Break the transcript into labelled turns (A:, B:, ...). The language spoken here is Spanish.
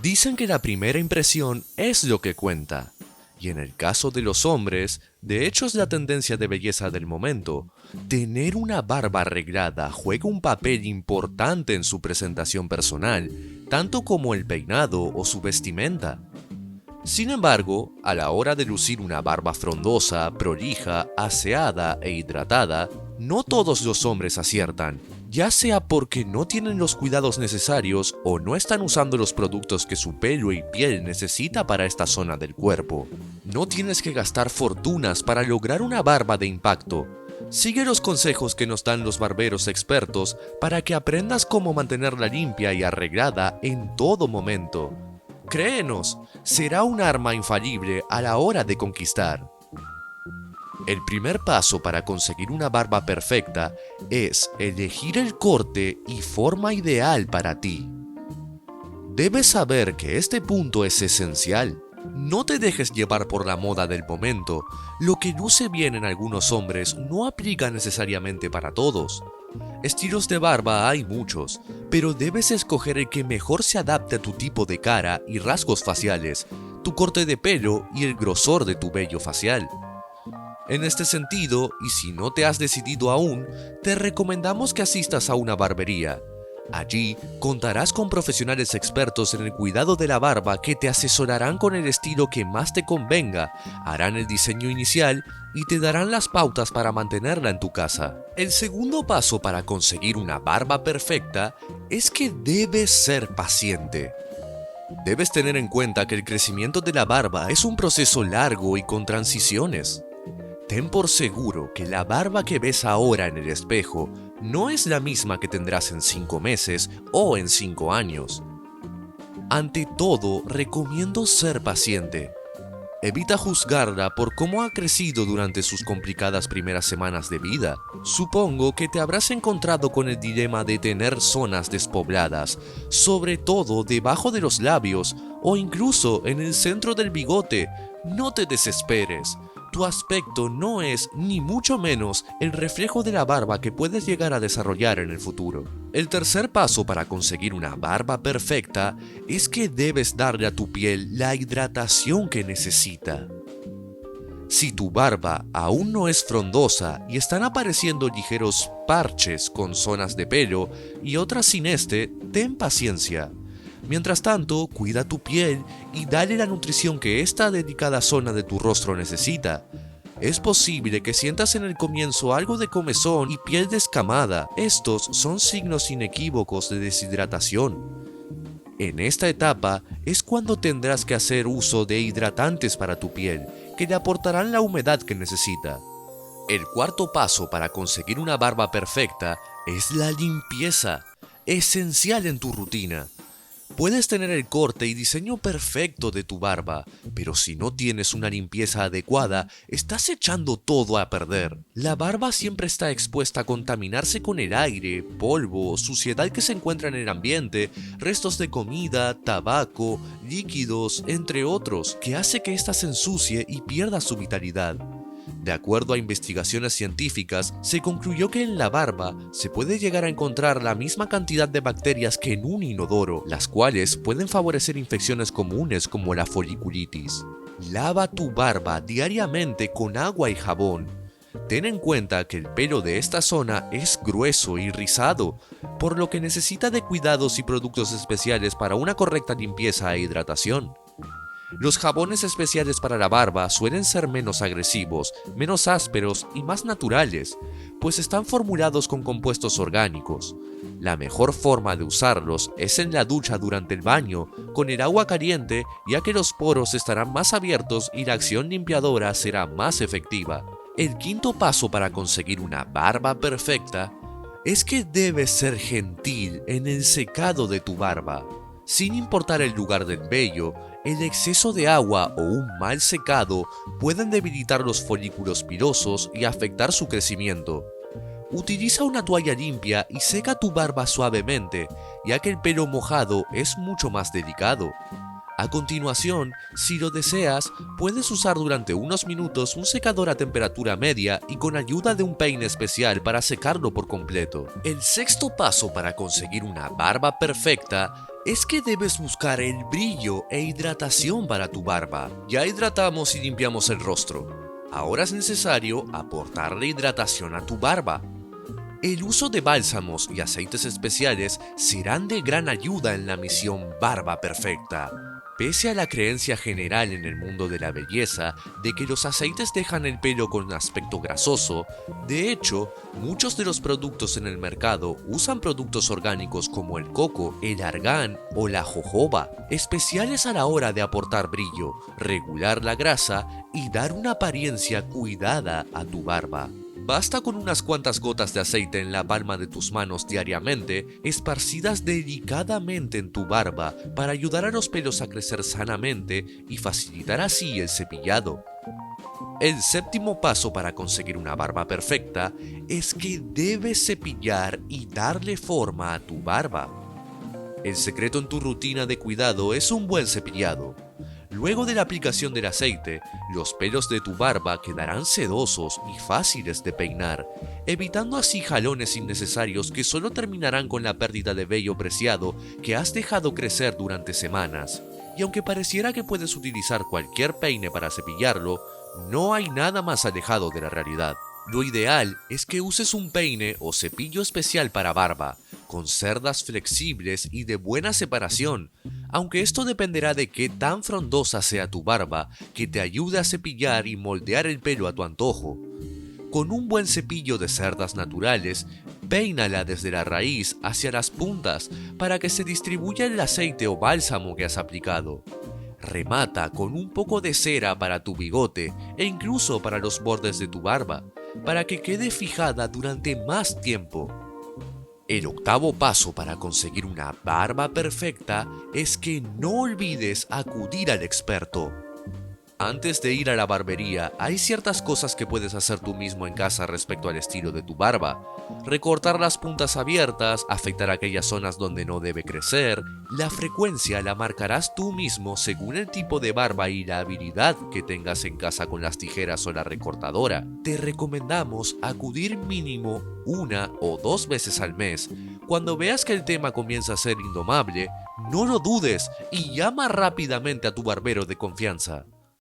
A: Dicen que la primera impresión es lo que cuenta, y en el caso de los hombres, de hecho es la tendencia de belleza del momento. Tener una barba arreglada juega un papel importante en su presentación personal, tanto como el peinado o su vestimenta. Sin embargo, a la hora de lucir una barba frondosa, prolija, aseada e hidratada, no todos los hombres aciertan, ya sea porque no tienen los cuidados necesarios o no están usando los productos que su pelo y piel necesita para esta zona del cuerpo. No tienes que gastar fortunas para lograr una barba de impacto. Sigue los consejos que nos dan los barberos expertos para que aprendas cómo mantenerla limpia y arreglada en todo momento. Créenos, será un arma infalible a la hora de conquistar. El primer paso para conseguir una barba perfecta es elegir el corte y forma ideal para ti. Debes saber que este punto es esencial. No te dejes llevar por la moda del momento. Lo que luce bien en algunos hombres no aplica necesariamente para todos. Estilos de barba hay muchos, pero debes escoger el que mejor se adapte a tu tipo de cara y rasgos faciales, tu corte de pelo y el grosor de tu vello facial. En este sentido, y si no te has decidido aún, te recomendamos que asistas a una barbería. Allí contarás con profesionales expertos en el cuidado de la barba que te asesorarán con el estilo que más te convenga, harán el diseño inicial y te darán las pautas para mantenerla en tu casa. El segundo paso para conseguir una barba perfecta es que debes ser paciente. Debes tener en cuenta que el crecimiento de la barba es un proceso largo y con transiciones. Ten por seguro que la barba que ves ahora en el espejo no es la misma que tendrás en 5 meses o en 5 años. Ante todo, recomiendo ser paciente. Evita juzgarla por cómo ha crecido durante sus complicadas primeras semanas de vida. Supongo que te habrás encontrado con el dilema de tener zonas despobladas, sobre todo debajo de los labios o incluso en el centro del bigote. No te desesperes. Tu aspecto no es, ni mucho menos, el reflejo de la barba que puedes llegar a desarrollar en el futuro. El tercer paso para conseguir una barba perfecta es que debes darle a tu piel la hidratación que necesita. Si tu barba aún no es frondosa y están apareciendo ligeros parches con zonas de pelo y otras sin ten paciencia. Mientras tanto, cuida tu piel y dale la nutrición que esta dedicada zona de tu rostro necesita. Es posible que sientas en el comienzo algo de comezón y piel descamada. Estos son signos inequívocos de deshidratación. En esta etapa es cuando tendrás que hacer uso de hidratantes para tu piel, que le aportarán la humedad que necesita. El cuarto paso para conseguir una barba perfecta es la limpieza, esencial en tu rutina. Puedes tener el corte y diseño perfecto de tu barba, pero si no tienes una limpieza adecuada, estás echando todo a perder. La barba siempre está expuesta a contaminarse con el aire, polvo, suciedad que se encuentra en el ambiente, restos de comida, tabaco, líquidos, entre otros, que hace que ésta se ensucie y pierda su vitalidad. De acuerdo a investigaciones científicas, se concluyó que en la barba se puede llegar a encontrar la misma cantidad de bacterias que en un inodoro, las cuales pueden favorecer infecciones comunes como la foliculitis. Lava tu barba diariamente con agua y jabón. Ten en cuenta que el pelo de esta zona es grueso y rizado, por lo que necesita de cuidados y productos especiales para una correcta limpieza e hidratación. Los jabones especiales para la barba suelen ser menos agresivos, menos ásperos y más naturales, pues están formulados con compuestos orgánicos. La mejor forma de usarlos es en la ducha durante el baño, con el agua caliente, ya que los poros estarán más abiertos y la acción limpiadora será más efectiva. El quinto paso para conseguir una barba perfecta es que debes ser gentil en el secado de tu barba. Sin importar el lugar del vello, el exceso de agua o un mal secado pueden debilitar los folículos pilosos y afectar su crecimiento. Utiliza una toalla limpia y seca tu barba suavemente, ya que el pelo mojado es mucho más delicado. A continuación, si lo deseas, puedes usar durante unos minutos un secador a temperatura media y con ayuda de un peine especial para secarlo por completo. El sexto paso para conseguir una barba perfecta es que debes buscar el brillo e hidratación para tu barba. Ya hidratamos y limpiamos el rostro. Ahora es necesario aportarle hidratación a tu barba. El uso de bálsamos y aceites especiales serán de gran ayuda en la misión Barba Perfecta. Pese a la creencia general en el mundo de la belleza de que los aceites dejan el pelo con aspecto grasoso, de hecho, muchos de los productos en el mercado usan productos orgánicos como el coco, el argán o la jojoba, especiales a la hora de aportar brillo, regular la grasa y dar una apariencia cuidada a tu barba. Basta con unas cuantas gotas de aceite en la palma de tus manos diariamente, esparcidas delicadamente en tu barba para ayudar a los pelos a crecer sanamente y facilitar así el cepillado. El séptimo paso para conseguir una barba perfecta es que debes cepillar y darle forma a tu barba. El secreto en tu rutina de cuidado es un buen cepillado. Luego de la aplicación del aceite, los pelos de tu barba quedarán sedosos y fáciles de peinar, evitando así jalones innecesarios que solo terminarán con la pérdida de vello preciado que has dejado crecer durante semanas. Y aunque pareciera que puedes utilizar cualquier peine para cepillarlo, no hay nada más alejado de la realidad. Lo ideal es que uses un peine o cepillo especial para barba, con cerdas flexibles y de buena separación, aunque esto dependerá de qué tan frondosa sea tu barba, que te ayude a cepillar y moldear el pelo a tu antojo. Con un buen cepillo de cerdas naturales, peínala desde la raíz hacia las puntas para que se distribuya el aceite o bálsamo que has aplicado. Remata con un poco de cera para tu bigote e incluso para los bordes de tu barba, para que quede fijada durante más tiempo. El octavo paso para conseguir una barba perfecta es que no olvides acudir al experto. Antes de ir a la barbería, hay ciertas cosas que puedes hacer tú mismo en casa respecto al estilo de tu barba. Recortar las puntas abiertas, afeitar aquellas zonas donde no debe crecer. La frecuencia la marcarás tú mismo según el tipo de barba y la habilidad que tengas en casa con las tijeras o la recortadora. Te recomendamos acudir mínimo 1 o 2 veces al mes. Cuando veas que el tema comienza a ser indomable, no lo dudes y llama rápidamente a tu barbero de confianza.